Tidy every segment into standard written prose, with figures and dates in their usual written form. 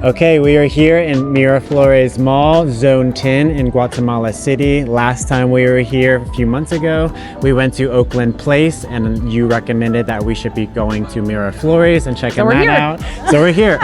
Okay, we are here in Miraflores Mall, Zone 10 in Guatemala City. Last time we were here a few months ago, we went to Oakland Place and you recommended that we should be going to Miraflores and checking that out. So we're here.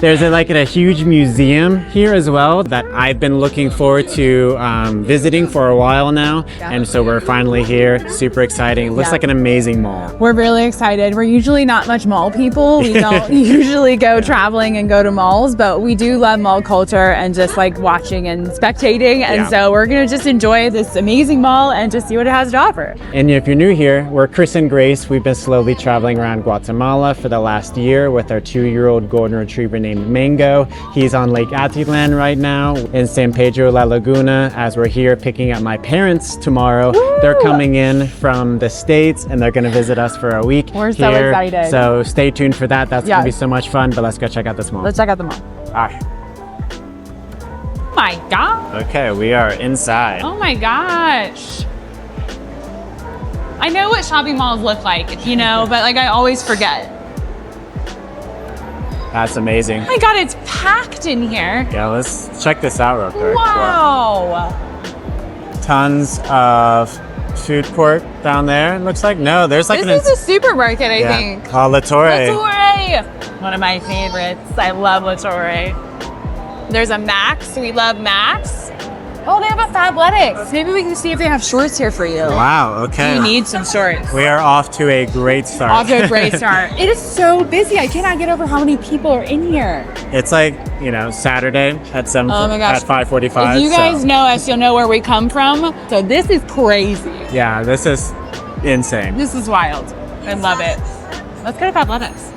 There's a huge museum here as well that I've been looking forward to visiting for a while now. And so we're finally here. Super exciting. It looks like an amazing mall. We're really excited. We're usually not much mall people. We don't usually go traveling and go to malls, but we do love mall culture and just like watching and spectating. And so we're going to just enjoy this amazing mall and just see what it has to offer. And if you're new here, we're Chris and Grace. We've been slowly traveling around Guatemala for the last year with our 2-year-old golden retriever named Mango. He's on Lake Atitlán right now in San Pedro La Laguna as we're here picking up my parents tomorrow. Woo! They're coming in from the States and they're going to visit us for a week. We're so excited. So stay tuned for that. That's going to be so much fun, but let's go check out this mall. Let's check out the mall. All right. Oh my God. Okay, we are inside. Oh my gosh. I know what shopping malls look like, you know, but like I always forget. That's amazing. Oh my God, it's packed in here. Yeah, let's check this out real quick. Wow. Tons of food court down there. It looks like there's like this is a supermarket, I think. Oh, La Torre. One of my favorites. I love La Torre. There's a Max. We love Max. Oh, they have a Fabletics. Maybe we can see if they have shorts here for you. Wow, okay. You need some shorts. We are off to a great start. Off to a great start. It is so busy. I cannot get over how many people are in here. It's like, Saturday at 5:45. If you guys know us, you'll know where we come from. So this is crazy. Yeah, this is insane. This is wild. I love it. Let's go to Fabletics.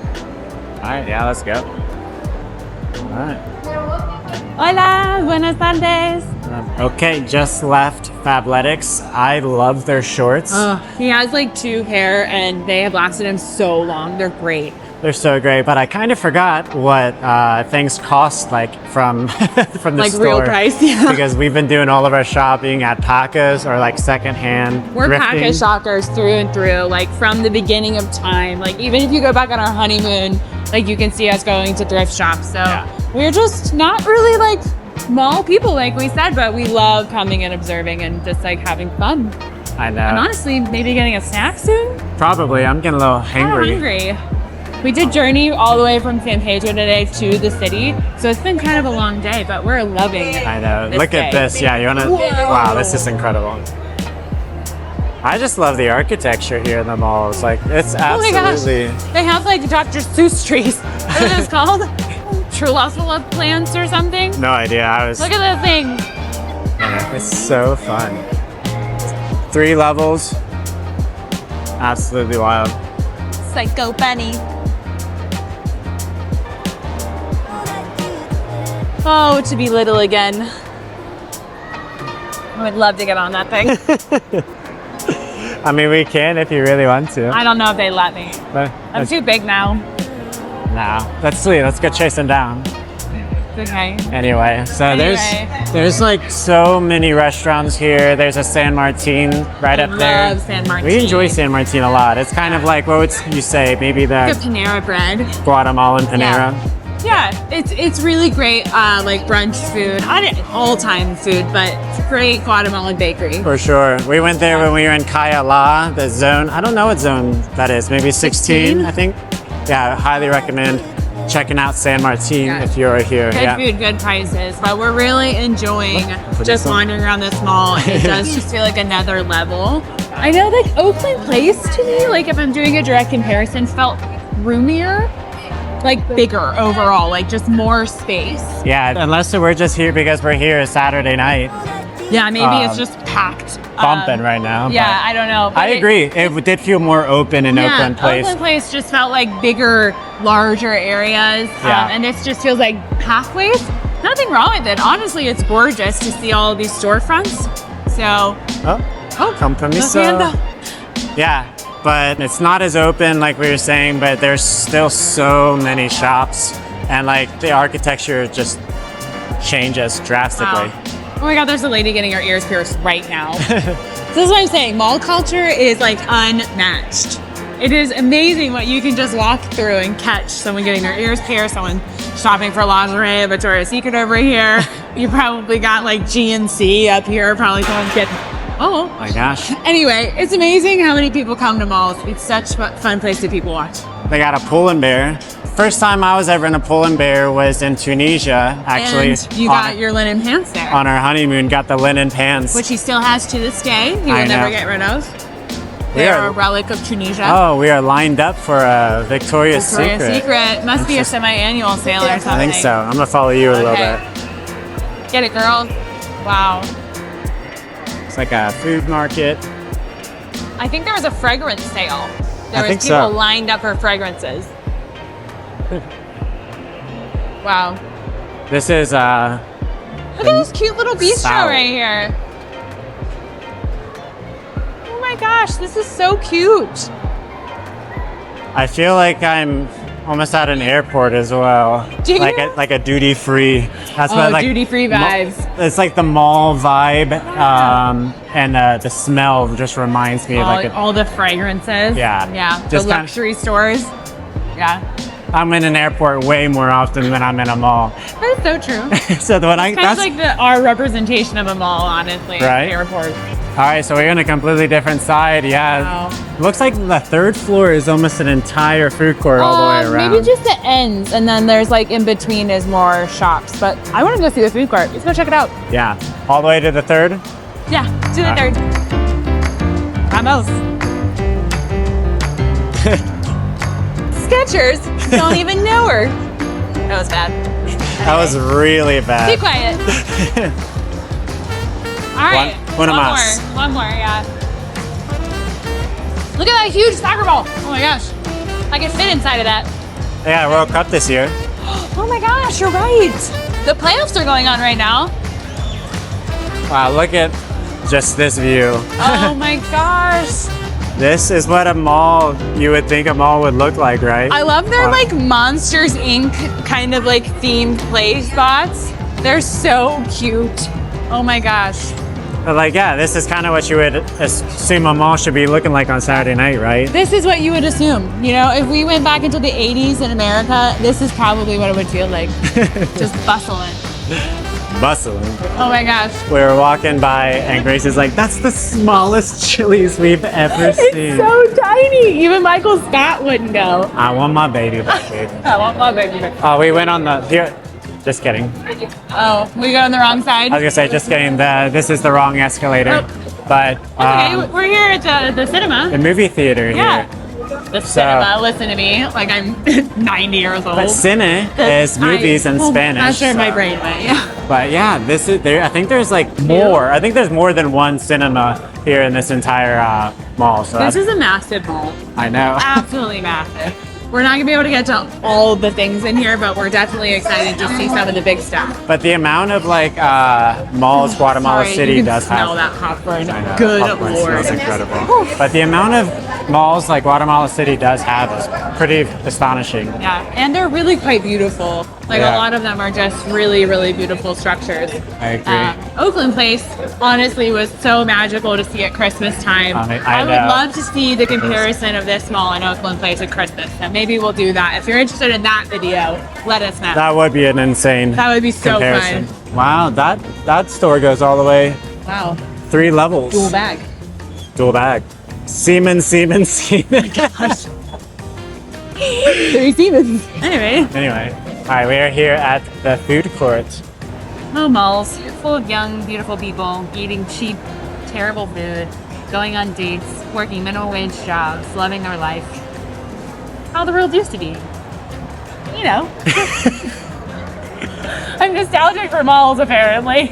All right, yeah, let's go. All right. Hola, buenas tardes. Okay, just left Fabletics. I love their shorts. He has like 2 hair and they have lasted him so long. They're great. They're so great, but I kind of forgot what things cost from from the like store. Real price, yeah. Because we've been doing all of our shopping at Pacas or like secondhand. We're thrifting. Pacas shoppers through and through, like from the beginning of time. Like even if you go back on our honeymoon, like you can see us going to thrift shops. So we're just not really like mall people, like we said, but we love coming and observing and just like having fun. I know. And honestly, maybe getting a snack soon? Probably. I'm getting a little hangry. I'm hungry. We did journey all the way from San Pedro today to the city, so it's been kind of a long day, but we're loving it. I know. Look at this. Yeah, you wanna? Wow, this is incredible. I just love the architecture here in the mall. It's like it's absolutely. Oh my gosh. They have like Dr. Seuss trees. What are those called? Trulosalov plants or something? No idea. Look at that thing. Yeah, it's so fun. 3 levels. Absolutely wild. Psycho bunny. Oh, to be little again. I would love to get on that thing. I mean, we can if you really want to. I don't know if they let me. But I'm too big now. Nah, let's see. Let's go chase them down. Okay. Anyway, so there's like so many restaurants here. There's a San Martin right up there. I love San Martin. We enjoy San Martin a lot. It's kind of like, what would you say? Maybe the Panera bread. Guatemalan Panera. Yeah, it's really great, like brunch food. Not all-time food, but it's great Guatemalan bakery. For sure. We went there when we were in Cayala, the zone. I don't know what zone that is. Maybe 16, I think. Yeah, I highly recommend checking out San Martin if you're here. Good food, good prices, but we're really enjoying just wandering around this mall. It does just feel like another level. I know like Oakland Place to me, like if I'm doing a direct comparison, felt roomier. Like bigger overall, like just more space. Yeah, unless we're just here because we're here Saturday night. Yeah, maybe it's just packed. Bumping right now. Yeah, I don't know. I agree. It did feel more open in Oakland Place. Oakland Place just felt like bigger, larger areas. And this just feels like pathways. Nothing wrong with it. Honestly, it's gorgeous to see all of these storefronts. So. Compromiso. Yeah. But it's not as open like we were saying, but there's still so many shops and like the architecture just changes drastically. Wow. Oh my God, there's a lady getting her ears pierced right now. This is what I'm saying. Mall culture is like unmatched. It is amazing what you can just walk through and catch. Someone getting their ears pierced, someone shopping for lingerie at Victoria's Secret over here. You probably got like GNC up here. Probably someone's getting. Oh my gosh. Anyway, it's amazing how many people come to malls. It's such a fun place to people watch. They got a pull and bear. First time I was ever in a pull and bear was in Tunisia, actually. And you got your linen pants there. On our honeymoon, got the linen pants. Which he still has to this day. He will never get rid of. They're a relic of Tunisia. Oh, we are lined up for a Victoria's Secret. Must be a semi-annual sale or something. I think so. I'm gonna follow you a little bit. Get it, girl. Wow. It's like a food market. I think there was a fragrance sale. There was people lined up for fragrances. Wow. This is look at this cute little bistro right here. Oh my gosh, this is so cute. I feel like I'm almost at an airport as well. Like a duty free. That's what like duty free vibes. It's like the mall vibe, and the smell just reminds me of like all the fragrances. Yeah. The luxury stores. Yeah. I'm in an airport way more often than I'm in a mall. That's so true. So that's like our representation of a mall, honestly. Right. Airport. All right, so we're in a completely different side. Yeah. Wow. Looks like the third floor is almost an entire food court all the way around. Maybe just the ends, and then there's like in between is more shops. But I want to go see the food court. Let's go check it out. Yeah. All the way to the third? Yeah, to the third. Vamos. Skechers. Don't even know her. That was bad. That was really bad. Be quiet. All right. One more, yeah. Look at that huge soccer ball. Oh my gosh. I can fit inside of that. Yeah, World Cup this year. Oh my gosh, you're right. The playoffs are going on right now. Wow, look at just this view. Oh my gosh. This is what a mall, you would think a mall would look like, right? I love their like Monsters Inc. kind of like themed play spots. They're so cute. Oh my gosh. But like, yeah, this is kind of what you would assume a mall should be looking like on Saturday night, right? This is what you would assume. You know, if we went back into the 80s in America, this is probably what it would feel like. Just bustling. Bustling. Oh my gosh. We were walking by and Grace is like, that's the smallest Chili's we've ever seen. It's so tiny. Even Michael Scott wouldn't go. I want my baby back, baby. I want my baby back. Oh, we went on the, here, just kidding. Oh, we got on the wrong side? I was gonna say, just kidding, this is the wrong escalator. Oh. But, okay, we're here at the cinema. The movie theater here. The cinema, listen to me, like I'm 90 years old. But cine is movies in Spanish. That's where my brain went, yeah. But yeah, this is there. I think there's like more. I think there's more than one cinema here in this entire mall. So this is a massive mall. I know. Absolutely massive. We're not gonna be able to get to all the things in here, but we're definitely excited to see some of the big stuff. But the amount of like malls Guatemala City does have. Smell that popcorn. Good popcorn Lord. smells incredible. But the amount of malls like Guatemala City does have is pretty astonishing. Yeah, and they're really quite beautiful. Like a lot of them are just really, really beautiful structures. I agree. Oakland Place, honestly, was so magical to see at Christmas time. I would love to see the comparison of this mall and Oakland Place at Christmas. And maybe we'll do that. If you're interested in that video, let us know. That would be an insane That would be so comparison. fun. Wow, that store goes all the way. Wow. 3 levels. Dual bag. Dual bag. Semen. Gosh. 3 Siemens. Anyway. All right, we are here at the food court. Oh, malls full of young, beautiful people eating cheap, terrible food, going on dates, working minimum wage jobs, loving their life. How the world used to be. You know. I'm nostalgic for malls, apparently.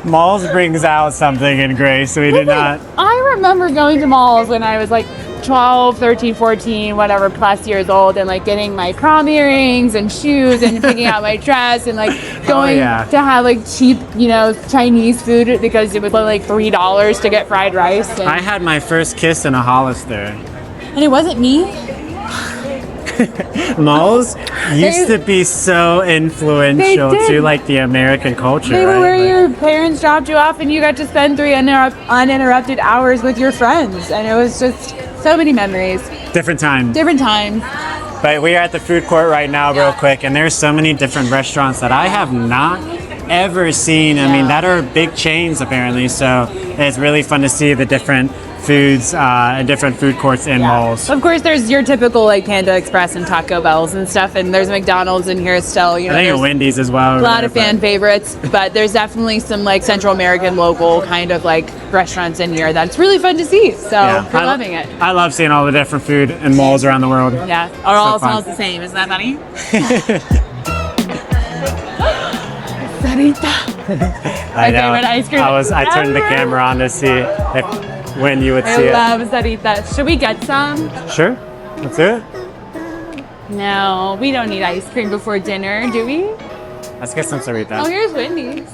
Malls brings out something in Grace we did not. I remember going to malls when I was like 12, 13, 14, whatever plus years old, and like getting my prom earrings and shoes and picking out my dress and like going to have like cheap, you know, Chinese food because it was only like $3 to get fried rice. And I had my first kiss in a Hollister. And it wasn't me. Malls used to be so influential to like the American culture. They were where your parents dropped you off and you got to spend 3 uninterrupted hours with your friends, and it was just So many memories. Different time. Different times. But we are at the food court right now real quick, and there's so many different restaurants that I have not ever seen. I mean, that are big chains apparently, so it's really fun to see the different foods and different food courts in malls. Of course, there's your typical like Panda Express and Taco Bells and stuff, and there's McDonald's in here still. You know, I think there's Wendy's as well. a lot of fan favorites, but there's definitely some like Central American local kind of like restaurants in here that's really fun to see. So we're loving it. I love seeing all the different food in malls around the world. Yeah, or all smells the same. Isn't that funny? I know. Favorite ice cream. I turned the camera on to see when you would see it. I love Sarita. Should we get some? Sure. Let's do it. No, we don't need ice cream before dinner, do we? Let's get some Sarita. Oh, here's Wendy's.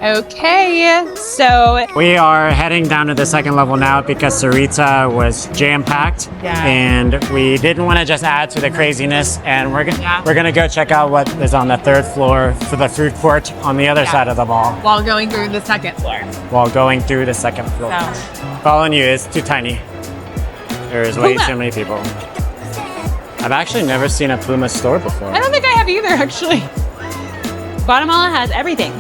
Okay, so we are heading down to the second level now because Sarita was jam-packed, and we didn't want to just add to the craziness. And we're gonna go check out what is on the third floor for the food court on the other side of the mall. While going through the second floor. Following you is too tiny. There's way too many people. I've actually never seen a Puma store before. I don't think I have either, actually. Guatemala has everything.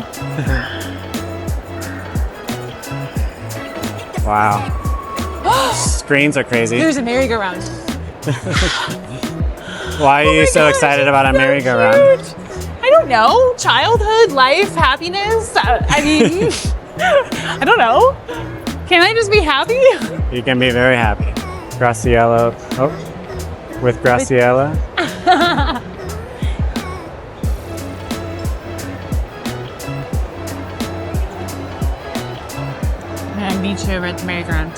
Wow. Screens are crazy. There's a merry-go-round. Why are you so excited about a merry-go-round? I don't know. Childhood, life, happiness. I mean, I don't know. Can I just be happy? You can be very happy. Graciela. Oh, with Graciela. And beach over at the merry-go-round.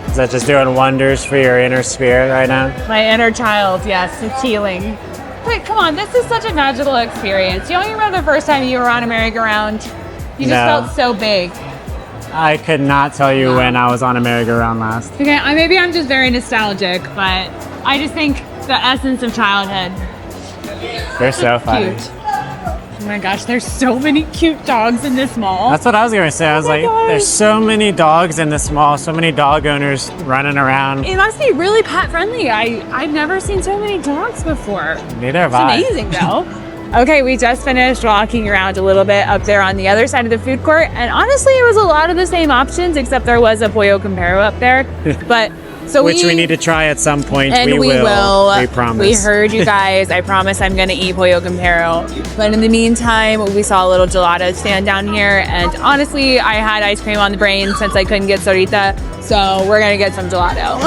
Is that just doing wonders for your inner spirit right now? My inner child, yes, it's healing. Wait, come on, this is such a magical experience. You don't remember the first time you were on a merry-go-round? You just felt so big. I could not tell you when I was on a merry-go-round last. Okay, maybe I'm just very nostalgic, but I just think the essence of childhood. They're so funny. Cute. Oh my gosh, there's so many cute dogs in this mall. That's what I was gonna say. I was like, there's so many dogs in this mall, so many dog owners running around. It must be really pet friendly. I've never seen so many dogs before. Neither have I. It's amazing though. Okay, we just finished walking around a little bit up there on the other side of the food court, and honestly, it was a lot of the same options, except there was a pollo campero up there. But so which we need to try at some point. And we will. We promise. We heard you guys. I promise I'm gonna eat pollo campero. But in the meantime, we saw a little gelato stand down here, and honestly, I had ice cream on the brain since I couldn't get Sarita, so we're gonna get some gelato.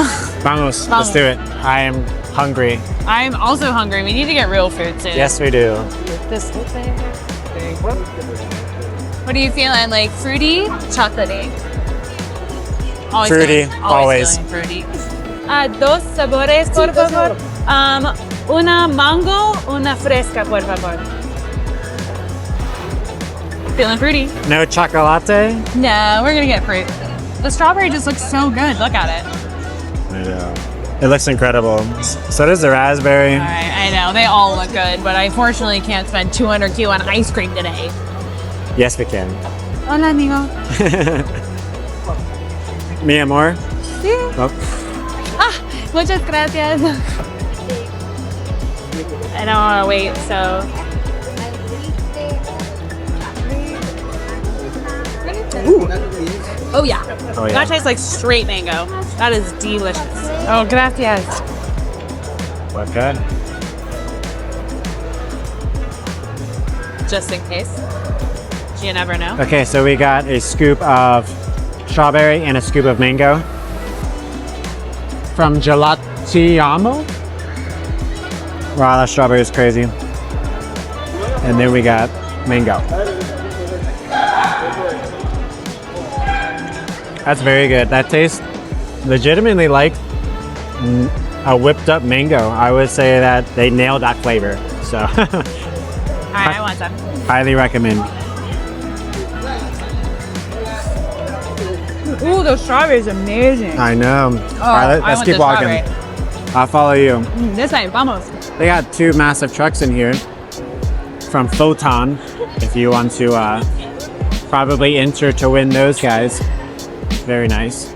Vamos. Let's do it. I am hungry. I'm also hungry. We need to get real food soon. Yes, we do. This whole thing. What are you feeling? Like fruity, chocolatey? Always fruity, always. Fruity. Dos sabores, por favor. Una mango, una fresca, por favor. Feeling fruity? No chocolate? No, we're gonna get fruit. The strawberry just looks so good. Look at it. I know. It looks incredible. So does the raspberry. All right, I know. They all look good, but I unfortunately can't spend 200 Q on ice cream today. Yes, we can. Hola, amigo. Mi amor? Sí. Oh. Muchas gracias. I don't want to wait, so. Ooh. Oh yeah. Oh yeah. That tastes like straight mango. That is delicious. Oh, gracias. Okay. Just in case. You never know. Okay, so we got a scoop of strawberry and a scoop of mango from Gelatiamo. Wow, that strawberry is crazy. And then we got mango. That's very good. That tastes legitimately like a whipped up mango. I would say that they nailed that flavor. So, All right, I want some. Highly recommend. Ooh, those strawberries are amazing. I know. Oh, All right, let's keep walking. I'll follow you. This way, vamos. They got two massive trucks in here. from Photon if you want to probably enter to win those guys. Very nice.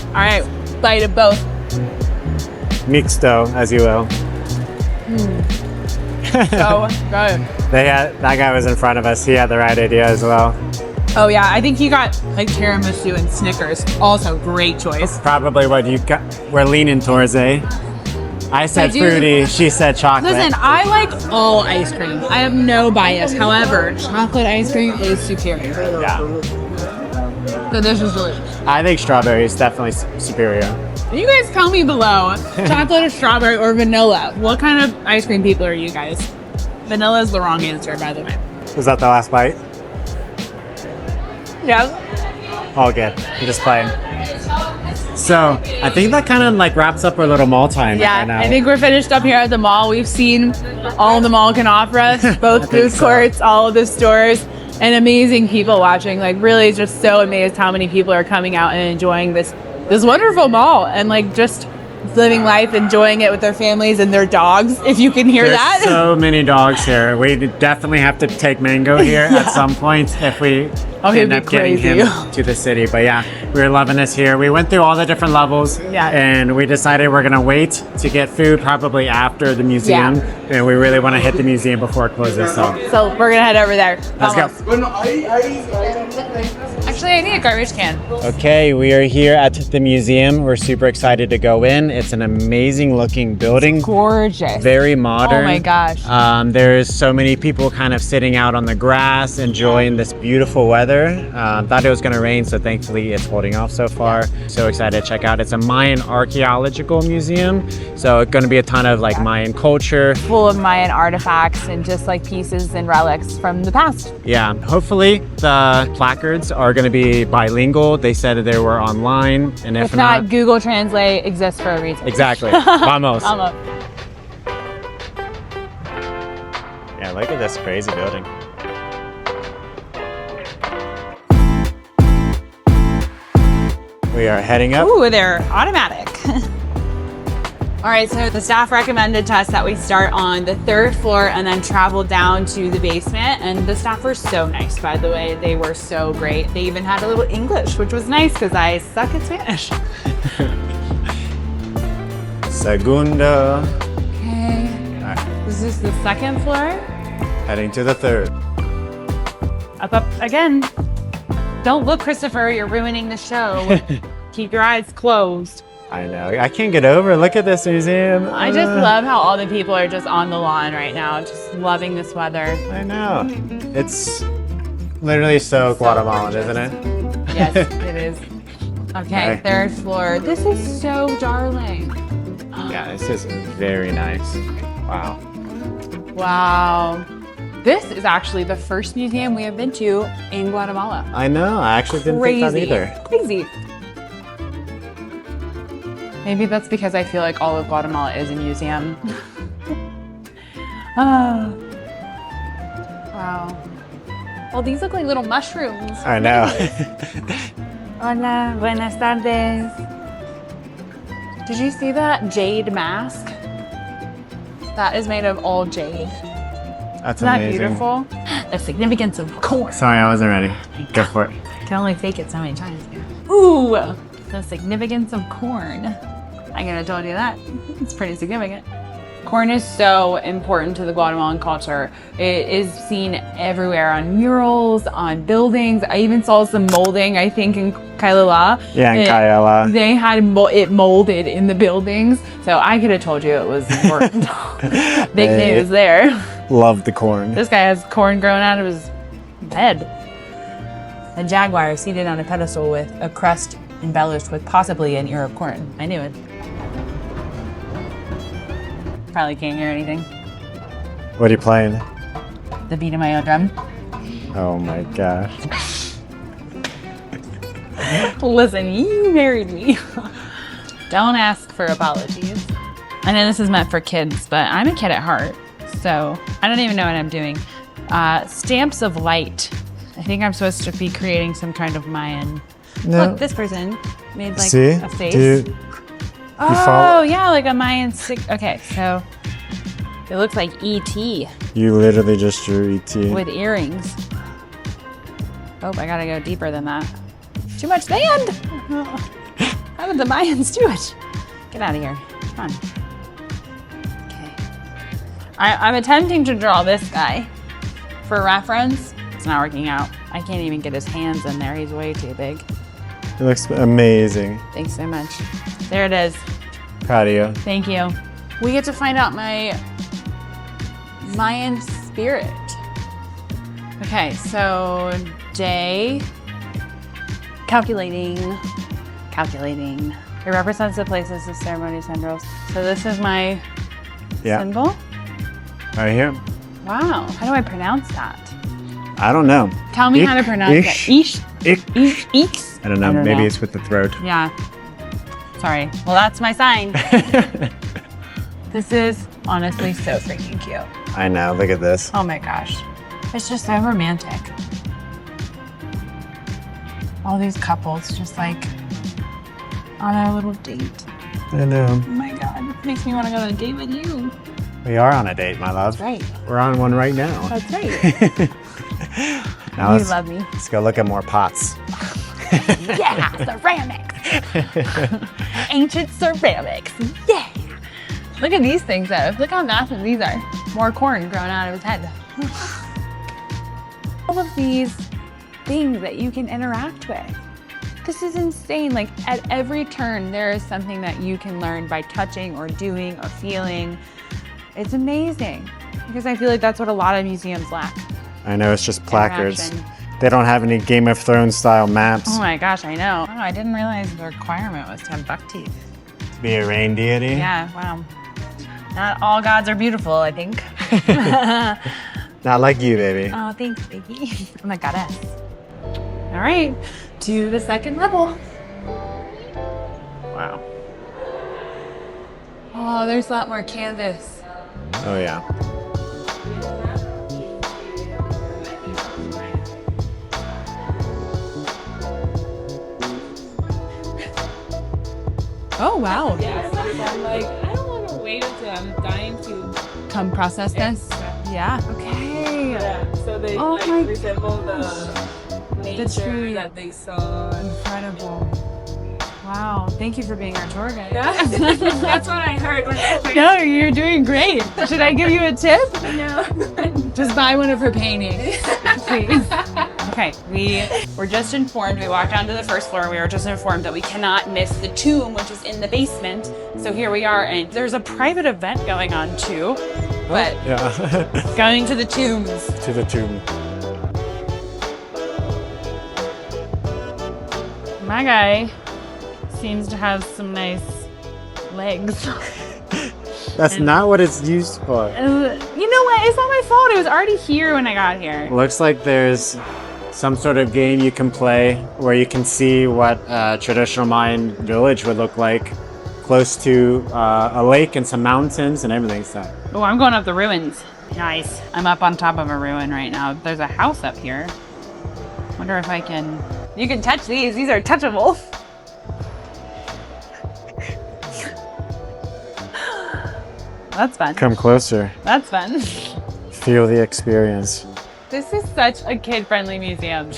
All right, bite of both. Mixto, as you will. So good. That guy was in front of us. He had the right idea as well. Oh yeah, I think he got like tiramisu and Snickers. Also, great choice. Probably what you got. We're leaning towards, eh? I said fruity. She said chocolate. Listen, I like all ice cream. I have no bias. However, chocolate ice cream is superior. Yeah. So this is delicious. I think strawberry is definitely superior. You guys tell me below, chocolate or strawberry or vanilla. What kind of ice cream people are you guys? Vanilla is the wrong answer, by the way. Was that the last bite? Yeah. All good. I'm just playing. So I think that kind of like wraps up our little mall time right now. I think we're finished up here at the mall. We've seen all the mall can offer us, both food courts, all of the stores, and amazing people watching. Like really just so amazed how many people are coming out and enjoying this wonderful mall and like just living life, enjoying it with their families and their dogs, if you can hear that. There's so many dogs here. We definitely have to take Mango here at some point if we end up getting him to the city. But yeah, we're loving this here. We went through all the different levels and we decided we're gonna wait to get food probably after the museum. And we really want to hit the museum before it closes. So we're gonna head over there. Let's go. Actually, I need a garbage can. Okay, we are here at the museum. We're super excited to go in. It's an amazing looking building. It's gorgeous. Very modern. Oh my gosh. There's so many people kind of sitting out on the grass, enjoying this beautiful weather. Thought it was gonna rain, so thankfully it's holding off so far. So excited to check out. It's a Mayan archaeological museum. So it's gonna be a ton of like Mayan culture. Full of Mayan artifacts and just like pieces and relics from the past. Yeah, hopefully the placards are gonna be bilingual. They said that they were online, and if not, Google Translate exists for a reason. Exactly. Vamos. Vamos. Yeah, look at this crazy building. We are heading up. Ooh, they're automatic. All right, so the staff recommended to us that we start on the 3rd floor and then travel down to the basement. And the staff were so nice, by the way. They were so great. They even had a little English, which was nice because I suck at Spanish. Segundo. Okay. Right. This is the 2nd floor. Heading to the 3rd. Up again. Don't look, Christopher. You're ruining the show. Keep your eyes closed. I know. I can't get over. Look at this museum. I just love how all the people are just on the lawn right now, just loving this weather. I know. It's literally so Guatemalan, isn't it? Yes, it is. Okay, 3rd floor. This is so darling. Yeah, this is very nice. Wow. Wow. This is actually the first museum we have been to in Guatemala. I know. I actually didn't think that either. Crazy. Maybe that's because I feel like all of Guatemala is a museum. Oh. Wow. Well, these look like little mushrooms. I know. Hola, buenas tardes. Did you see that jade mask? That is made of all jade. That's Isn't that amazing. beautiful? The significance of corn. Sorry, I wasn't ready. Go for it. Can only fake it so many times. Ooh, the significance of corn. I could have told you that. It's pretty significant. Corn is so important to the Guatemalan culture. It is seen everywhere on murals, on buildings. I even saw some molding, I think, in Kailua. Yeah, in Kailua. They had it molded in the buildings. So I could have told you it was important. Big news there. Love the corn. This guy has corn growing out of his head. A jaguar seated on a pedestal with a crest embellished with possibly an ear of corn. I knew it. Probably can't hear anything. What are you playing? The beat of my own drum. Oh my gosh. Listen, you married me. Don't ask for apologies. I know this is meant for kids, but I'm a kid at heart, so I don't even know what I'm doing. Stamps of light. I think I'm supposed to be creating some kind of Mayan. No. Look, this person made like See? a face. You Oh, follow? yeah, like a Mayan. Okay, so It looks like E.T. You literally just drew E.T. with earrings. Oh, I gotta go deeper than that. Too much sand! How did the Mayans do it? Get out of here. Come on. Okay. I'm attempting to draw this guy for reference. It's not working out. I can't even get his hands in there. He's way too big. It looks amazing. Thanks so much. There it is. Proud of you. Thank you. We get to find out my Mayan spirit. Okay, so day, calculating. It represents the places, the ceremonies, and rules. So this is my symbol. Right here. Wow, how do I pronounce that? I don't know. Tell me how to pronounce it. Ish. Ish. I don't know. Maybe it's with the throat. Yeah. Sorry. Well, that's my sign. This is honestly so freaking cute. I know. Look at this. Oh my gosh. It's just so romantic. All these couples just like on a little date. I know. Oh my God. It makes me want to go on a date with you. We are on a date, my love. That's right. We're on one right now. That's right. Now You love me. Let's go look at more pots. Yeah, ceramics. Ancient ceramics. Yeah. Look at these things though. Look how massive these are. More corn growing out of his head. All of these things that you can interact with. This is insane. Like at every turn, there is something that you can learn by touching or doing or feeling. It's amazing because I feel like that's what a lot of museums lack. I know, it's just placards. Interaction. They don't have any Game of Thrones style maps. Oh my gosh, I know. Oh, I didn't realize the requirement was to have buck teeth. To be a rain deity? Yeah, wow. Not all gods are beautiful, I think. Not like you, baby. Oh, thanks, baby. I'm a goddess. All right, to the second level. Wow. Oh, there's a lot more canvas. Oh, yeah. Oh, wow. Yes, I'm like, I don't want to wait until I'm dying to. Come process this. Yeah. Okay. Yeah, so they Oh like my resemble the nature tree. that they saw. Incredible. Wow. Thank you for being our tour guide. Yeah, that's what I heard. When No, you're doing great. Should I give you a tip? no. Just buy one of her paintings, please. Okay, we were just informed, we walked down to the first floor, we were just informed that we cannot miss the tomb, which is in the basement. So here we are, and there's a private event going on too, but Yeah. going to the tombs. To the tomb. My guy seems to have some nice legs. That's not what it's used for. You know what? It's not my fault. It was already here when I got here. Looks like there's some sort of game you can play where you can see what a traditional Mayan village would look like close to a lake and some mountains and everything. So Oh, I'm going up the ruins. Nice. I'm up on top of a ruin right now. There's a house up here. Wonder if I can... You can touch these. These are touchable. That's fun. come closer, That's fun. feel the experience. This is such a kid-friendly museum.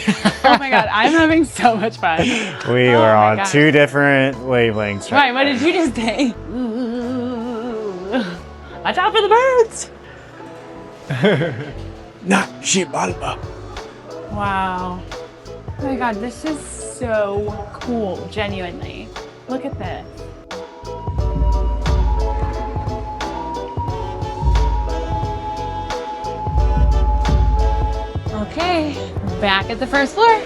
Oh my God, I'm having so much fun. We Oh were my on gosh. 2 different wavelengths. Right, what did you just say? Ooh. Watch out for the birds. Nah, she balba. Wow. Oh my God, this is so cool, genuinely. Look at this. Okay, back at the first floor.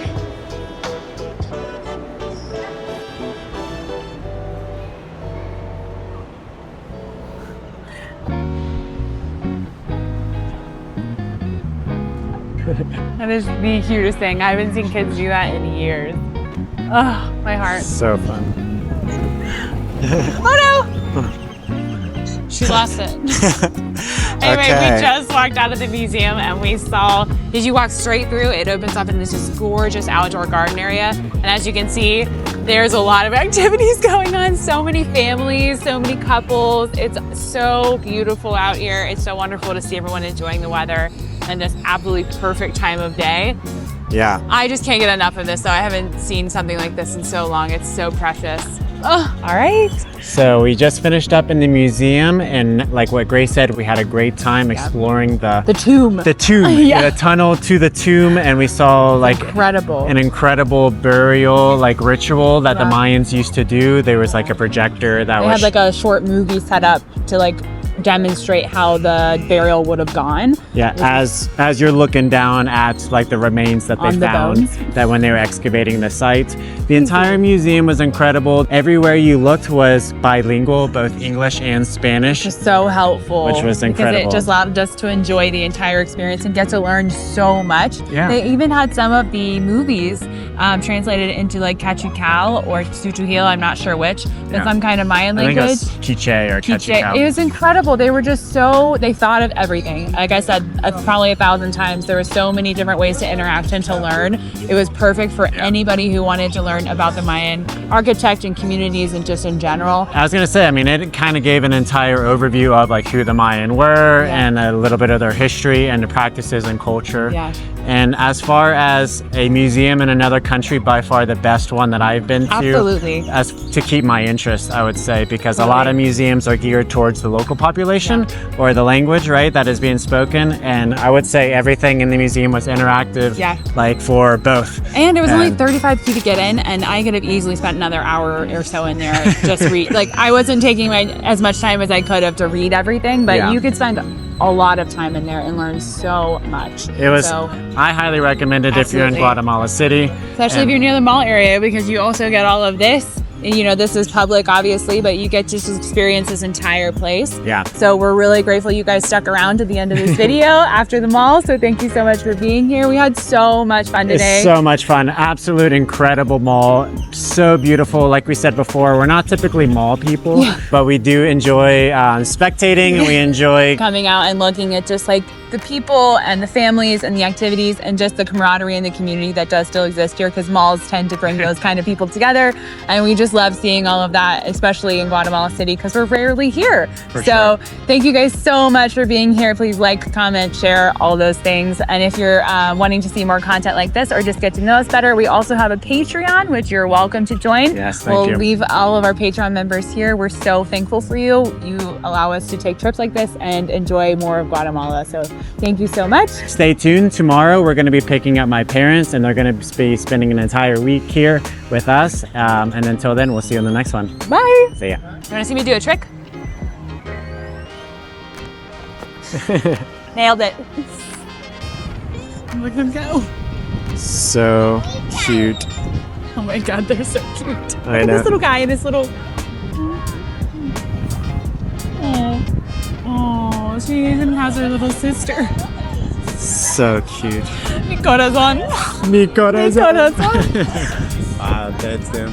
That is the cutest thing. I haven't seen kids do that in years. Oh, my heart. So fun. Oh no! She lost it. Anyway, Okay. we just walked out of the museum and we saw, as you walk straight through, it opens up into this just gorgeous outdoor garden area. And as you can see, There's a lot of activities going on, so many families, so many couples. It's so beautiful out here. It's so wonderful to see everyone enjoying the weather and this absolutely perfect time of day. Yeah. I just can't get enough of this, so I haven't seen something like this in so long. It's so precious. Oh, all right. So we just finished up in the museum, and like what Grace said, we had a great time exploring the tomb. The tomb, Yeah. the tunnel to the tomb, and we saw like Incredible. an incredible burial like ritual that the Mayans used to do. There was like a projector that They was had like a short movie set up to like demonstrate how the burial would have gone. Yeah, as you're looking down at like the remains that they On the found bones. that when they were excavating the site. The entire museum was incredible. Everywhere you looked was bilingual, both English and Spanish. Just so helpful. Which was incredible. Because it just allowed us to enjoy the entire experience and get to learn so much. Yeah. They even had some of the movies translated into like Cachucal or Tsuchuhil, I'm not sure which, but some kind of Mayan I think language. it's Quiche or Cachucal. It was incredible. They were just they thought of everything. Like I said, probably 1,000 times, there were so many different ways to interact and to learn. It was perfect for anybody who wanted to learn about the Mayan architect and communities and just in general. I was gonna say, I mean, it kind of gave an entire overview of like who the Mayan were and a little bit of their history and the practices and culture. Yeah. And as far as a museum in another country, by far the best one that I've been to. Absolutely. As to keep my interest, I would say, because a lot of museums are geared towards the local population or the language, right, that is being spoken. And I would say everything in the museum was interactive, like for both. And it was only 35 feet to get in, and I could have easily spent another hour or so in there just read. Like I wasn't taking as much time as I could have to read everything, but you could spend a lot of time in there and learn so much. It was, I highly recommend it if you're in Guatemala City. Especially if you're near the mall area, because you also get all of this. You know, this is public, obviously, but you get to just experience this entire place. Yeah. So we're really grateful you guys stuck around to the end of this video after the mall. So thank you so much for being here. We had so much fun today. It's so much fun. Absolute incredible mall. So beautiful. Like we said before, we're not typically mall people, but we do enjoy spectating and we enjoy coming out and looking at just like the people and the families and the activities and just the camaraderie in the community that does still exist here, because malls tend to bring those kind of people together, and we just love seeing all of that, especially in Guatemala City, because we're rarely here. Thank you guys so much for being here. Please like, comment, share, all those things. And if you're wanting to see more content like this or just get to know us better, we also have a Patreon, which you're welcome to join. Yes, thank you. We'll leave all of our Patreon members here. We're so thankful for you. You allow us to take trips like this and enjoy more of Guatemala. So thank you so much. Stay tuned. Tomorrow we're going to be picking up my parents, and they're going to be spending an entire week here with us. And until then, we'll see you in the next one. Bye. See ya. You want to see me do a trick? Nailed it. Look at them go. So cute. Oh my God, they're so cute. I Look know. at this little guy and this little. Oh, she even has her little sister. So cute. Mi corazón. Mi corazón. Mi corazón. Wow, that's them.